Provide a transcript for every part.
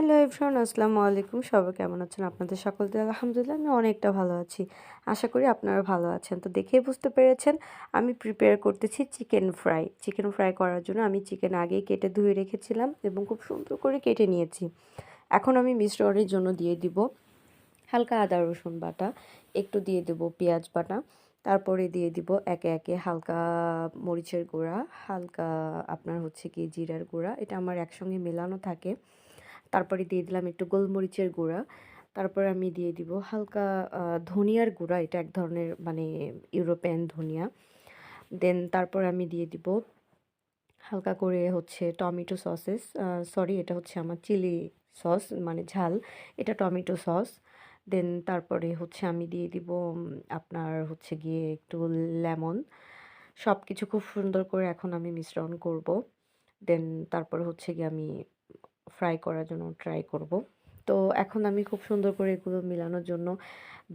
Hello everyone, আসসালামু আলাইকুম। সবাই কেমন আছেন? আপনাদের সকলদের আলহামদুলিল্লাহ আমি অনেকটা ভালো আছি। আশা করি আপনারা ভালো আছেন। তো দেখেই বুঝতে পেরেছেন আমি প্রিপেয়ার করতেছি চিকেন ফ্রাই। চিকেন ফ্রাই করার জন্য আমি চিকেন আগেই কেটে ধুয়ে রেখেছিলাম এবং খুব সুন্দর করে কেটে নিয়েছি। এখন আমি মিশ্রণের জন্য দিয়ে দিব হালকা আদা রসুন বাটা, একটু দিয়ে দেব পেঁয়াজ বাটা, তারপরে দিয়ে দিব একে একে হালকা মরিচের গুঁড়া, হালকা আপনার হচ্ছে কি জিরার গুঁড়া, এটা আমার একসঙ্গে মেলানো থাকে। তারপরে দিয়ে দিলাম একটু গোলমরিচের গুঁড়া। তারপরে আমি দিয়ে দিব হালকা ধনিয়ার গুঁড়া, এটা এক ধরনের মানে ইউরোপিয়ান ধনিয়া। দেন তারপর আমি দিয়ে দিব হালকা করে হচ্ছে টমেটো সসেস, সরি এটা হচ্ছে আমার চিলি সস মানে ঝাল, এটা টমেটো সস। দেন তারপরে হচ্ছে আমি দিয়ে দিব আপনার হচ্ছে গিয়ে একটু লেমন। সব কিছু খুব সুন্দর করে এখন আমি মিশ্রণ করব। দেন তারপরে হচ্ছে গিয়ে আমি ফ্রাই করার জন্য ট্রাই করব। তো এখন আমি খুব সুন্দর করে এগুলো মিলানোর জন্য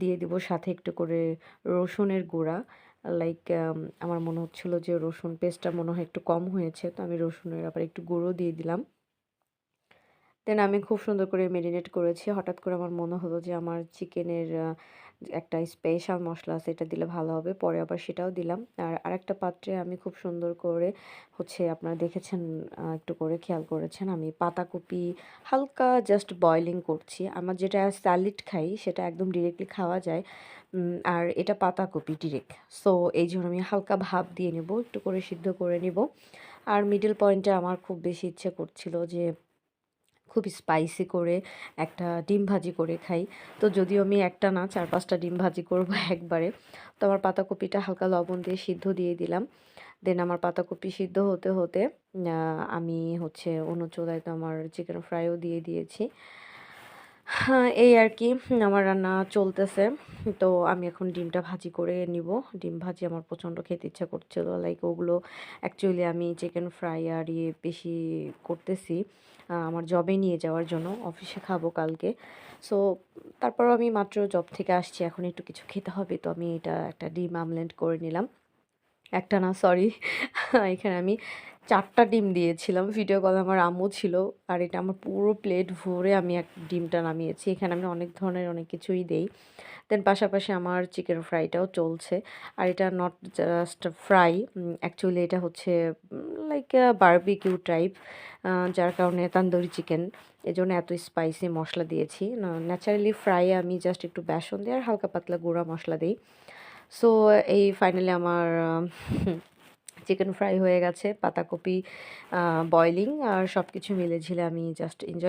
দিয়ে দিব সাথে একটু করে রসুনের গুঁড়া। লাইক আমার মনে হচ্ছিল যে রসুন পেস্টটা মনে হয় একটু কম হয়েছে, তো আমি রসুনের আবার একটু গুঁড়ো দিয়ে দিলাম। দেন আমি খুব সুন্দর করে মেরিনেট করেছি। হঠাৎ করে আমার মনে হলো যে আমার চিকেনের একটা স্পেশাল মশলা আছে, এটা দিলে ভালো হবে। পরে আবার সেটাও দিলাম। আর আরেকটা পাত্রে আমি খুব সুন্দর করে হচ্ছে আপনারা দেখেছেন, একটু করে খেয়াল করেছেন, আমি পাতাকপি হালকা জাস্ট বয়লিং করছি। আমার যেটা স্যালাড খাই সেটা একদম ডিরেক্টলি খাওয়া যায়। আর এটা পাতাকপি ডিরেক্ট। সো এইজন্য আমি হালকা ভাপ দিয়ে নেব, একটু করে সিদ্ধ করে নিব। আর মিডল পয়েন্টে আমার খুব বেশি ইচ্ছে করছিল যে খুব স্পাইসি করে একটা ডিম ভাজি করে খাই। তো যদিও আমি একটা না ৪-৫টা ডিম ভাজি করব একবারে। তো আমার পাতাকপিটা হালকা লবণ দিয়ে সিদ্ধ দিয়ে দিলাম। দেন আমার পাতাকপি সিদ্ধ হতে হতে আমি হচ্ছে অন্য চুলায় তো আমার চিকেন ফ্রাইও দিয়ে দিয়েছি। হ্যাঁ, এই আর কি আমার রান্না চলতেছে। তো আমি এখন ডিমটা ভাজি করে নিব। ডিম ভাজি আমার প্রচণ্ড খেতে ইচ্ছা করছিল। লাইক ওগুলো অ্যাকচুয়ালি আমি চিকেন ফ্রাই আর বেশি করতেছি আমার জবে নিয়ে যাওয়ার জন্য। অফিসে খাবো কালকে। সো তারপরও আমি মাত্র জব থেকে আসছি। এখন একটু কিছু খেতে হবে। তো আমি এটা একটা ডিম আমলেট করে নিলাম। একটা না সরি এখানে আমি ৪টা ডিম দিয়েছিলাম। ভিডিও কলে আমার আম্মু ছিল। আর এটা আমার পুরো প্লেট ভরে আমি ডিমটা নামিয়েছি। এখানে আমি অনেক ধরনের অনেক কিছুই দেই। দেন পাশাপাশি আমার চিকেন ফ্রাইটাও চলছে। আর এটা নট জাস্ট ফ্রাই, অ্যাকচুয়ালি এটা হচ্ছে লাইক বারবিকিউ টাইপ, যার কারণে তান্দুরি চিকেন। এজন্য এত স্পাইসি মশলা দিয়েছি। ন্যাচারালি ফ্রাই আমি জাস্ট একটু বেসন দিই আর হালকা পাতলা গুঁড়া মশলা দিই। সো এই ফাইনালি আমার চিকেন ফ্রাই হয়ে গেছে। পাতাকপি বয়লিং আর সব কিছু মিলে ঝিলে আমি জাস্ট এনজয়